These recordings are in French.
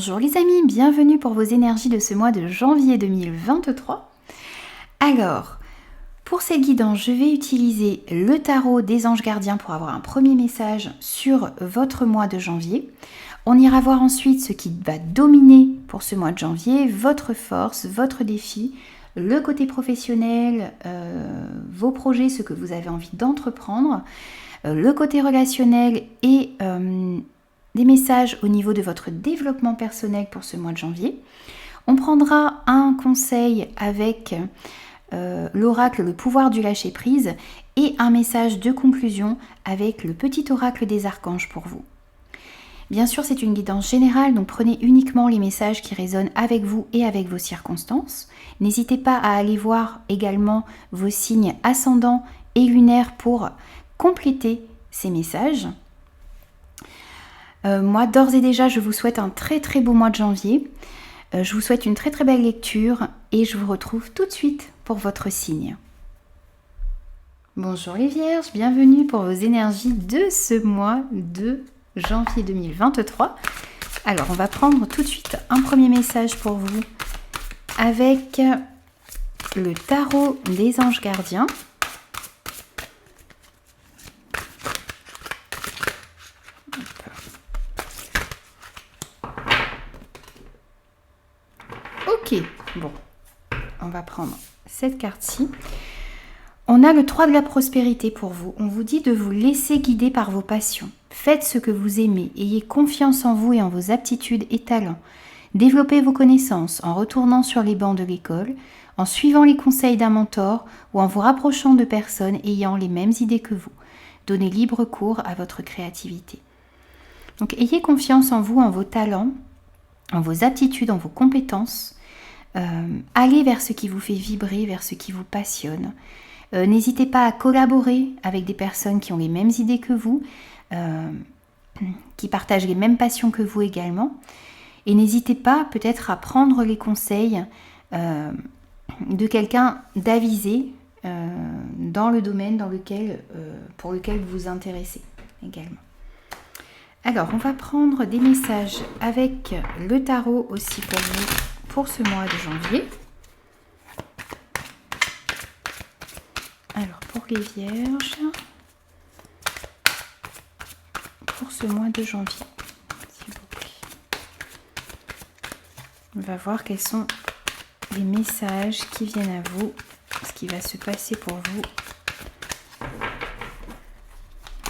Bonjour les amis, bienvenue pour vos énergies de ce mois de janvier 2023. Alors, pour cette guidance, je vais utiliser le tarot des anges gardiens pour avoir un premier message sur votre mois de janvier. On ira voir ensuite ce qui va dominer pour ce mois de janvier, votre force, votre défi, le côté professionnel, vos projets, ce que vous avez envie d'entreprendre, le côté relationnel et des messages au niveau de votre développement personnel pour ce mois de janvier. On prendra un conseil avec l'oracle, le pouvoir du lâcher-prise, et un message de conclusion avec le petit oracle des archanges pour vous. Bien sûr, c'est une guidance générale, donc prenez uniquement les messages qui résonnent avec vous et avec vos circonstances. N'hésitez pas à aller voir également vos signes ascendants et lunaires pour compléter ces messages. Moi, d'ores et déjà, je vous souhaite un très très beau mois de janvier. Je vous souhaite une très très belle lecture et je vous retrouve tout de suite pour votre signe. Bonjour les vierges, bienvenue pour vos énergies de ce mois de janvier 2023. Alors, on va prendre tout de suite un premier message pour vous avec le tarot des anges gardiens. Ok, bon, on va prendre cette carte-ci. On a le 3 de la prospérité pour vous. On vous dit de vous laisser guider par vos passions. Faites ce que vous aimez. Ayez confiance en vous et en vos aptitudes et talents. Développez vos connaissances en retournant sur les bancs de l'école, en suivant les conseils d'un mentor ou en vous rapprochant de personnes ayant les mêmes idées que vous. Donnez libre cours à votre créativité. Donc, ayez confiance en vous, en vos talents, en vos aptitudes, en vos compétences. Allez vers ce qui vous fait vibrer, vers ce qui vous passionne. N'hésitez pas à collaborer avec des personnes qui ont les mêmes idées que vous, qui partagent les mêmes passions que vous également. Et n'hésitez pas peut-être à prendre les conseils de quelqu'un d'avisé dans le domaine pour lequel vous vous intéressez également. Alors, on va prendre des messages avec le tarot aussi pour vous pour ce mois de janvier. Alors, pour les vierges, pour ce mois de janvier, s'il vous plaît. On va voir quels sont les messages qui viennent à vous, ce qui va se passer pour vous.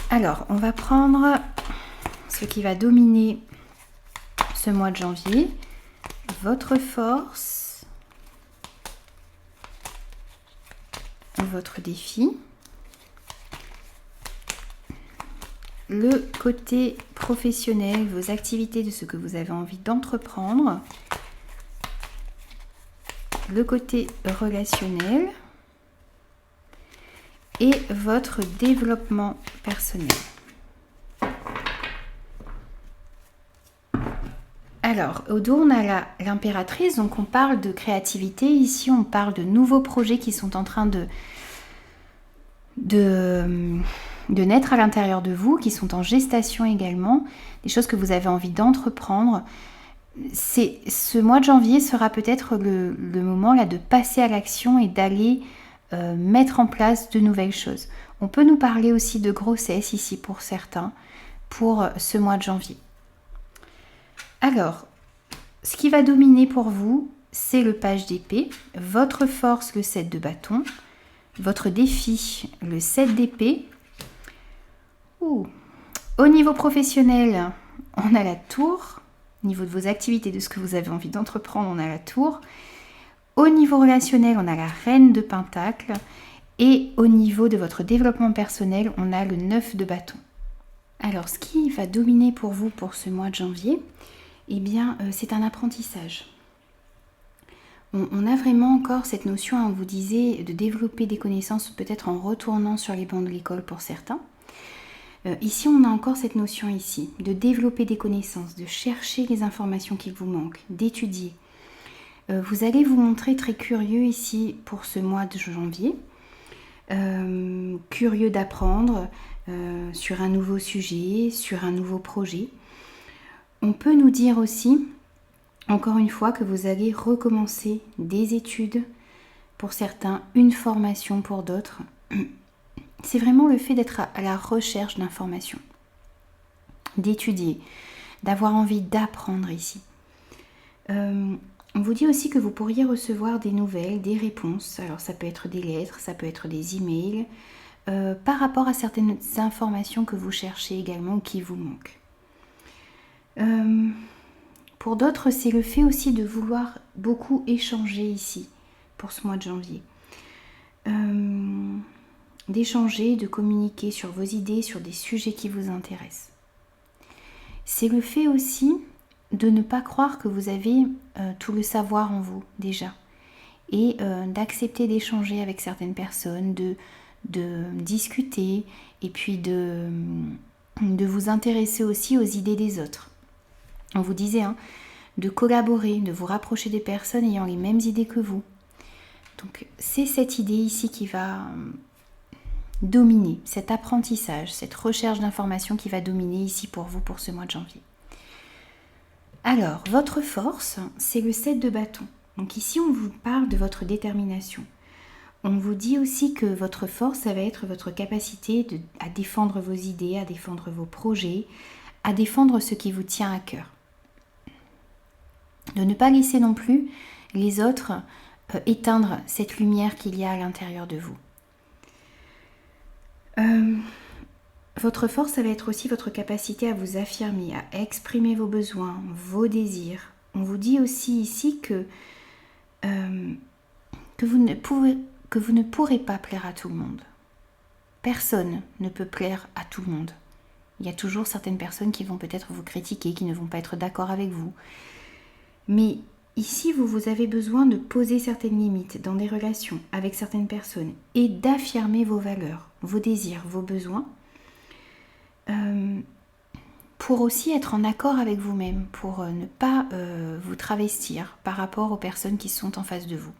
Alors, on va prendre ce qui va dominer ce mois de janvier. Votre force, votre défi, le côté professionnel, vos activités de ce que vous avez envie d'entreprendre, le côté relationnel et votre développement personnel. Alors, au dos, on a l'impératrice, donc on parle de créativité. Ici, on parle de nouveaux projets qui sont en train de naître à l'intérieur de vous, qui sont en gestation également, des choses que vous avez envie d'entreprendre. Ce mois de janvier sera peut-être le moment là de passer à l'action et d'aller mettre en place de nouvelles choses. On peut nous parler aussi de grossesse ici pour certains, pour ce mois de janvier. Alors, ce qui va dominer pour vous, c'est le page d'épée, votre force, le 7 de bâton, votre défi, le 7 d'épée. Au niveau professionnel, on a la tour. Au niveau de vos activités, de ce que vous avez envie d'entreprendre, on a la tour. Au niveau relationnel, on a la reine de pentacle. Et au niveau de votre développement personnel, on a le 9 de bâton. Alors, ce qui va dominer pour vous pour ce mois de janvier, eh bien, c'est un apprentissage. On a vraiment encore cette notion, on vous disait, de développer des connaissances, peut-être en retournant sur les bancs de l'école pour certains. Ici, on a encore cette notion ici, de développer des connaissances, de chercher les informations qui vous manquent, d'étudier. Vous allez vous montrer très curieux ici pour ce mois de janvier, curieux d'apprendre sur un nouveau sujet, sur un nouveau projet. On peut nous dire aussi encore une fois, que vous allez recommencer des études pour certains, une formation pour d'autres. C'est vraiment le fait d'être à la recherche d'informations, d'étudier, d'avoir envie d'apprendre ici. On vous dit aussi que vous pourriez recevoir des nouvelles, des réponses. Alors ça peut être des lettres, ça peut être des emails, par rapport à certaines informations que vous cherchez également ou qui vous manquent. Pour d'autres, c'est le fait aussi de vouloir beaucoup échanger ici, pour ce mois de janvier. D'échanger, de communiquer sur vos idées, sur des sujets qui vous intéressent. C'est le fait aussi de ne pas croire que vous avez tout le savoir en vous déjà et d'accepter d'échanger avec certaines personnes, de discuter et puis de vous intéresser aussi aux idées des autres. On vous disait de collaborer, de vous rapprocher des personnes ayant les mêmes idées que vous. Donc c'est cette idée ici qui va dominer, cet apprentissage, cette recherche d'informations qui va dominer ici pour vous pour ce mois de janvier. Alors, votre force, c'est le 7 de bâton. Donc ici, on vous parle de votre détermination. On vous dit aussi que votre force, ça va être votre capacité à défendre vos idées, à défendre vos projets, à défendre ce qui vous tient à cœur. De ne pas laisser non plus les autres éteindre cette lumière qu'il y a à l'intérieur de vous. Votre force, ça va être aussi votre capacité à vous affirmer, à exprimer vos besoins, vos désirs. On vous dit aussi ici que vous ne pourrez pas plaire à tout le monde. Personne ne peut plaire à tout le monde. Il y a toujours certaines personnes qui vont peut-être vous critiquer, qui ne vont pas être d'accord avec vous. Mais ici, vous avez besoin de poser certaines limites dans des relations avec certaines personnes et d'affirmer vos valeurs, vos désirs, vos besoins, pour aussi être en accord avec vous-même, pour ne pas vous travestir par rapport aux personnes qui sont en face de vous.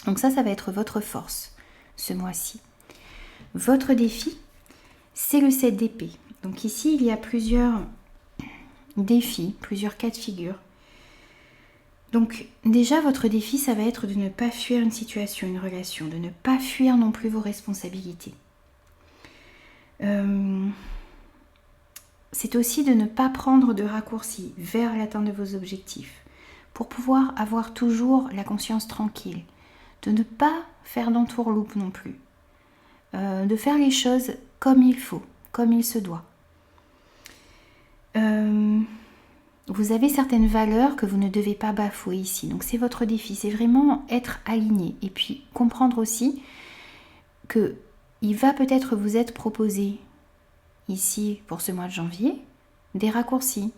Donc ça va être votre force ce mois-ci. Votre défi, c'est le 7 d'épée. Donc ici, il y a plusieurs défis, plusieurs cas de figure. Donc déjà, votre défi, ça va être de ne pas fuir une situation, une relation, de ne pas fuir non plus vos responsabilités. C'est aussi de ne pas prendre de raccourcis vers l'atteinte de vos objectifs, pour pouvoir avoir toujours la conscience tranquille, de ne pas faire d'entourloupe non plus, de faire les choses comme il faut, comme il se doit. Vous avez certaines valeurs que vous ne devez pas bafouer ici. Donc c'est votre défi, c'est vraiment être aligné. Et puis comprendre aussi que il va peut-être vous être proposé ici pour ce mois de janvier des raccourcis,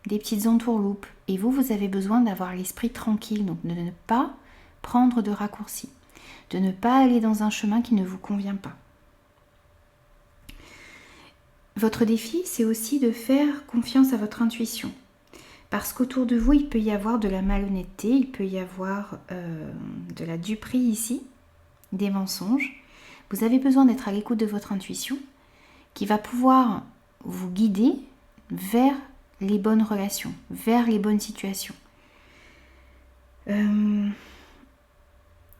des petites entourloupes. Et vous avez besoin d'avoir l'esprit tranquille, donc de ne pas prendre de raccourcis, de ne pas aller dans un chemin qui ne vous convient pas. Votre défi, c'est aussi de faire confiance à votre intuition. Parce qu'autour de vous, il peut y avoir de la malhonnêteté, il peut y avoir de la duperie ici, des mensonges. Vous avez besoin d'être à l'écoute de votre intuition qui va pouvoir vous guider vers les bonnes relations, vers les bonnes situations. Il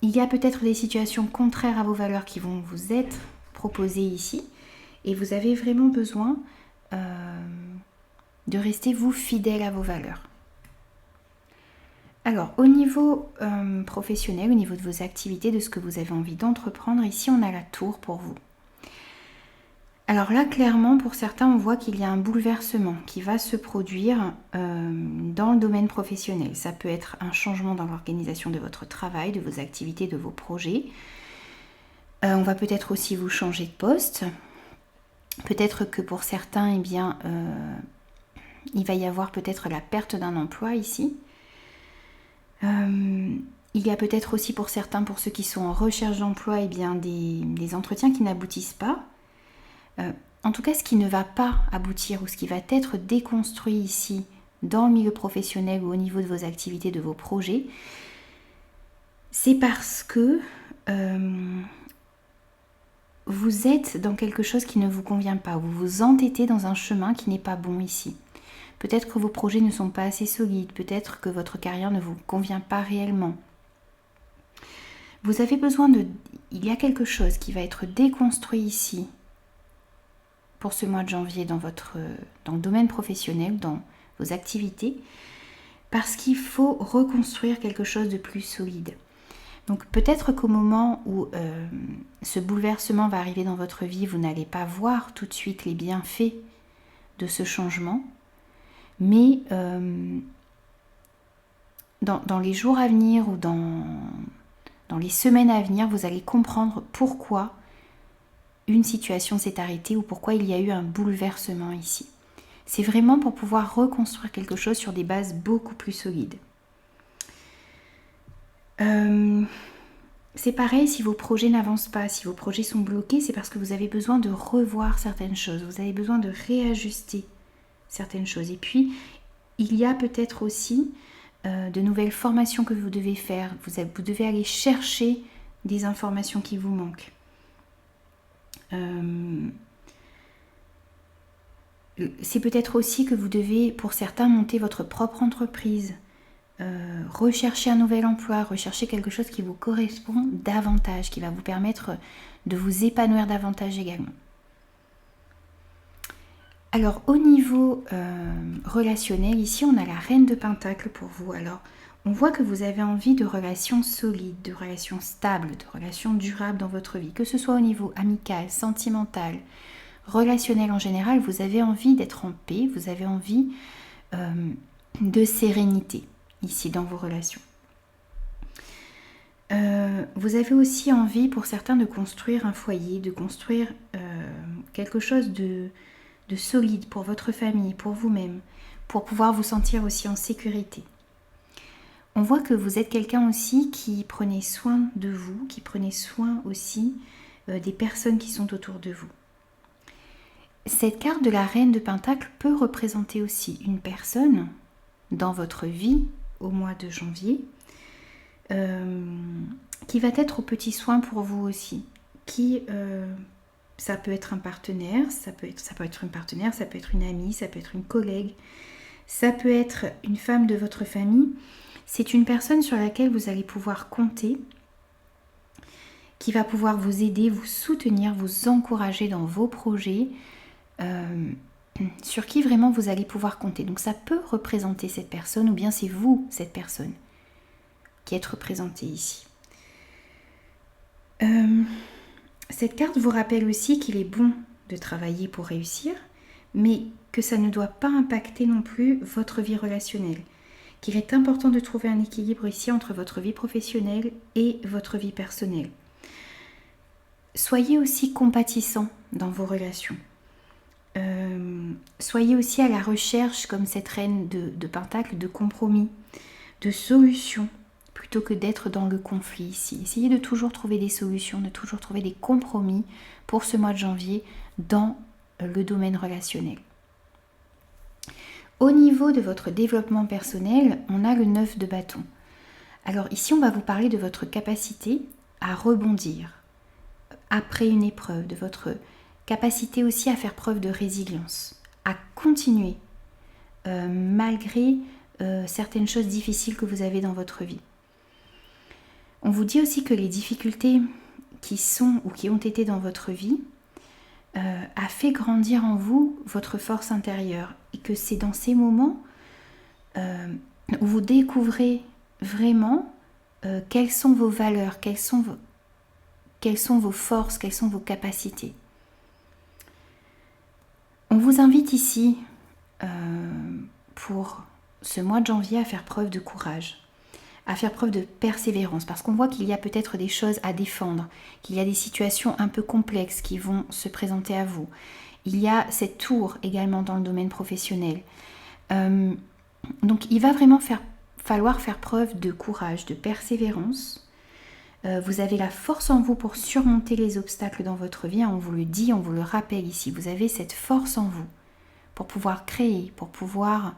y a peut-être des situations contraires à vos valeurs qui vont vous être proposées ici et vous avez vraiment besoin de rester vous fidèle à vos valeurs. Alors au niveau professionnel, au niveau de vos activités, de ce que vous avez envie d'entreprendre, ici on a la tour pour vous. Alors là clairement pour certains on voit qu'il y a un bouleversement qui va se produire dans le domaine professionnel. Ça peut être un changement dans l'organisation de votre travail, de vos activités, de vos projets. On va peut-être aussi vous changer de poste. Peut-être que pour certains, eh bien, il va y avoir peut-être la perte d'un emploi ici. Il y a peut-être aussi pour certains, pour ceux qui sont en recherche d'emploi, eh bien, des entretiens qui n'aboutissent pas. En tout cas, ce qui ne va pas aboutir ou ce qui va être déconstruit ici dans le milieu professionnel ou au niveau de vos activités, de vos projets, c'est parce que vous êtes dans quelque chose qui ne vous convient pas, vous vous entêtez dans un chemin qui n'est pas bon ici. Peut-être que vos projets ne sont pas assez solides, peut-être que votre carrière ne vous convient pas réellement. Vous avez besoin de... Il y a quelque chose qui va être déconstruit ici pour ce mois de janvier dans le domaine professionnel, dans vos activités, parce qu'il faut reconstruire quelque chose de plus solide. Donc peut-être qu'au moment où ce bouleversement va arriver dans votre vie, vous n'allez pas voir tout de suite les bienfaits de ce changement, mais dans les jours à venir ou dans les semaines à venir, vous allez comprendre pourquoi une situation s'est arrêtée ou pourquoi il y a eu un bouleversement ici. C'est vraiment pour pouvoir reconstruire quelque chose sur des bases beaucoup plus solides. C'est pareil, si vos projets n'avancent pas, si vos projets sont bloqués, c'est parce que vous avez besoin de revoir certaines choses, vous avez besoin de réajuster certaines choses. Et puis, il y a peut-être aussi de nouvelles formations que vous devez faire. Vous devez aller chercher des informations qui vous manquent. C'est peut-être aussi que vous devez, pour certains, monter votre propre entreprise, rechercher un nouvel emploi, rechercher quelque chose qui vous correspond davantage, qui va vous permettre de vous épanouir davantage également. Alors au niveau relationnel, ici on a la reine de Pentacle pour vous. Alors on voit que vous avez envie de relations solides, de relations stables, de relations durables dans votre vie, que ce soit au niveau amical, sentimental, relationnel en général. Vous avez envie d'être en paix, vous avez envie de sérénité ici dans vos relations. Vous avez aussi envie pour certains de construire un foyer, de construire quelque chose de solide pour votre famille, pour vous-même, pour pouvoir vous sentir aussi en sécurité. On voit que vous êtes quelqu'un aussi qui prenez soin de vous, qui prenez soin aussi des personnes qui sont autour de vous. Cette carte de la reine de Pentacle peut représenter aussi une personne dans votre vie au mois de janvier qui va être au petit soin pour vous aussi, qui ça peut être un partenaire, ça peut être une partenaire, ça peut être une amie, ça peut être une collègue, ça peut être une femme de votre famille. C'est une personne sur laquelle vous allez pouvoir compter, qui va pouvoir vous aider, vous soutenir, vous encourager dans vos projets, sur qui vraiment vous allez pouvoir compter. Donc ça peut représenter cette personne, ou bien c'est vous, cette personne, qui êtes représentée ici. Cette carte vous rappelle aussi qu'il est bon de travailler pour réussir, mais que ça ne doit pas impacter non plus votre vie relationnelle. Qu'il est important de trouver un équilibre ici entre votre vie professionnelle et votre vie personnelle. Soyez aussi compatissant dans vos relations. Soyez aussi à la recherche, comme cette reine de Pentacle, de compromis, de solutions, plutôt que d'être dans le conflit ici. Essayez de toujours trouver des solutions, de toujours trouver des compromis pour ce mois de janvier dans le domaine relationnel. Au niveau de votre développement personnel, on a le 9 de bâton. Alors ici, on va vous parler de votre capacité à rebondir après une épreuve, de votre capacité aussi à faire preuve de résilience, à continuer malgré certaines choses difficiles que vous avez dans votre vie. On vous dit aussi que les difficultés qui sont ou qui ont été dans votre vie a fait grandir en vous votre force intérieure, et que c'est dans ces moments où vous découvrez vraiment quelles sont vos valeurs, quelles sont vos forces, quelles sont vos capacités. On vous invite ici pour ce mois de janvier à faire preuve de courage, à faire preuve de persévérance, parce qu'on voit qu'il y a peut-être des choses à défendre, qu'il y a des situations un peu complexes qui vont se présenter à vous. Il y a cette tour également dans le domaine professionnel. Donc il va vraiment falloir faire preuve de courage, de persévérance. Vous avez la force en vous pour surmonter les obstacles dans votre vie. On vous le dit, on vous le rappelle ici. Vous avez cette force en vous pour pouvoir créer, pour pouvoir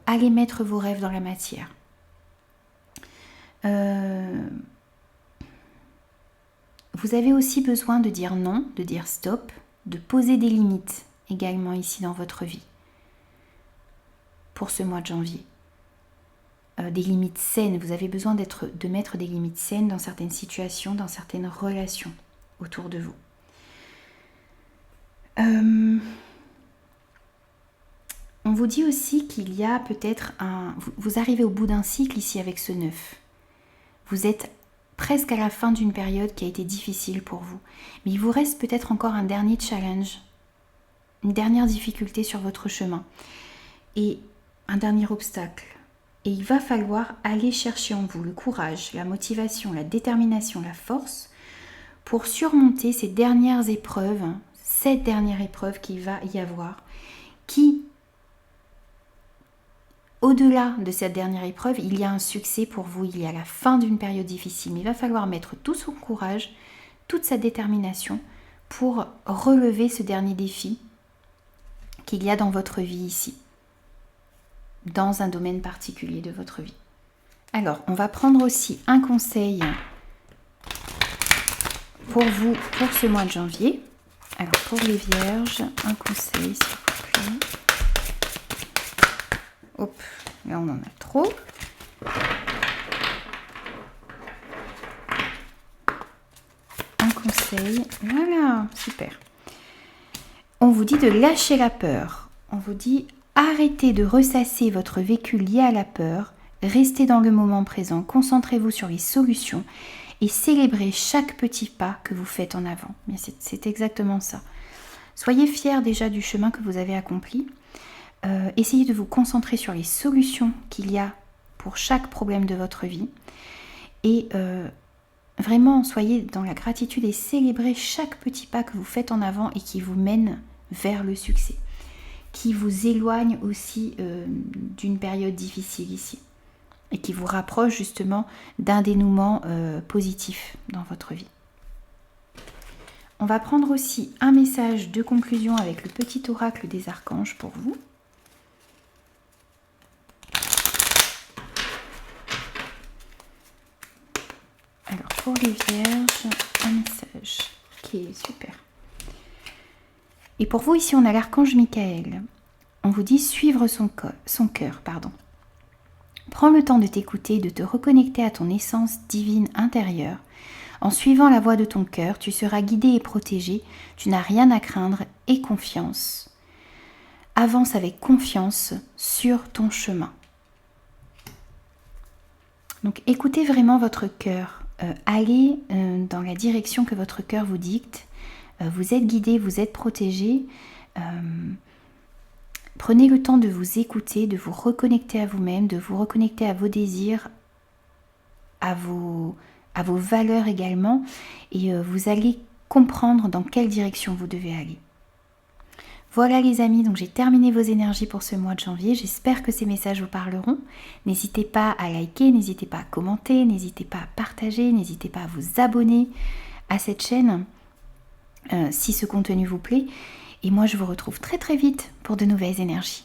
aller mettre vos rêves dans la matière. Vous avez aussi besoin de dire non, de dire stop, de poser des limites également ici dans votre vie. pour ce mois de janvier. Des limites saines, vous avez besoin de mettre des limites saines dans certaines situations, dans certaines relations autour de vous. On vous dit aussi qu'il y a peut-être vous arrivez au bout d'un cycle ici avec ce 9. Vous êtes presque à la fin d'une période qui a été difficile pour vous. Mais il vous reste peut-être encore un dernier challenge, une dernière difficulté sur votre chemin et un dernier obstacle. Et il va falloir aller chercher en vous le courage, la motivation, la détermination, la force pour surmonter ces dernières épreuves, cette dernière épreuve qu'il va y avoir, qui, au-delà de cette dernière épreuve, il y a un succès pour vous, il y a la fin d'une période difficile. Mais il va falloir mettre tout son courage, toute sa détermination pour relever ce dernier défi qu'il y a dans votre vie ici, dans un domaine particulier de votre vie. Alors, on va prendre aussi un conseil pour vous, pour ce mois de janvier. Alors, pour les vierges, un conseil, s'il vous plaît. Hop, là on en a trop. Un conseil, voilà, super. On vous dit de lâcher la peur. On vous dit arrêtez de ressasser votre vécu lié à la peur. Restez dans le moment présent, concentrez-vous sur les solutions et célébrez chaque petit pas que vous faites en avant. Mais c'est exactement ça. Soyez fiers déjà du chemin que vous avez accompli. Essayez de vous concentrer sur les solutions qu'il y a pour chaque problème de votre vie. Et vraiment, soyez dans la gratitude et célébrez chaque petit pas que vous faites en avant et qui vous mène vers le succès. Qui vous éloigne aussi d'une période difficile ici. Et qui vous rapproche justement d'un dénouement positif dans votre vie. On va prendre aussi un message de conclusion avec le petit oracle des archanges pour vous. Alors pour les vierges, un message qui est super. Et pour vous ici on a l'archange Michael. On vous dit suivre son cœur. Prends le temps de t'écouter, de te reconnecter à ton essence divine intérieure. En suivant la voie de ton cœur, tu seras guidé et protégé. Tu n'as rien à craindre et confiance. Avance avec confiance sur ton chemin. Donc écoutez vraiment votre cœur. Allez dans la direction que votre cœur vous dicte. Vous êtes guidé, vous êtes protégé. Prenez le temps de vous écouter, de vous reconnecter à vous-même, de vous reconnecter à vos désirs, à vos valeurs également. Et vous allez comprendre dans quelle direction vous devez aller. Voilà les amis, donc j'ai terminé vos énergies pour ce mois de janvier. J'espère que ces messages vous parleront. N'hésitez pas à liker, n'hésitez pas à commenter, n'hésitez pas à partager, n'hésitez pas à vous abonner à cette chaîne si ce contenu vous plaît. Et moi je vous retrouve très très vite pour de nouvelles énergies.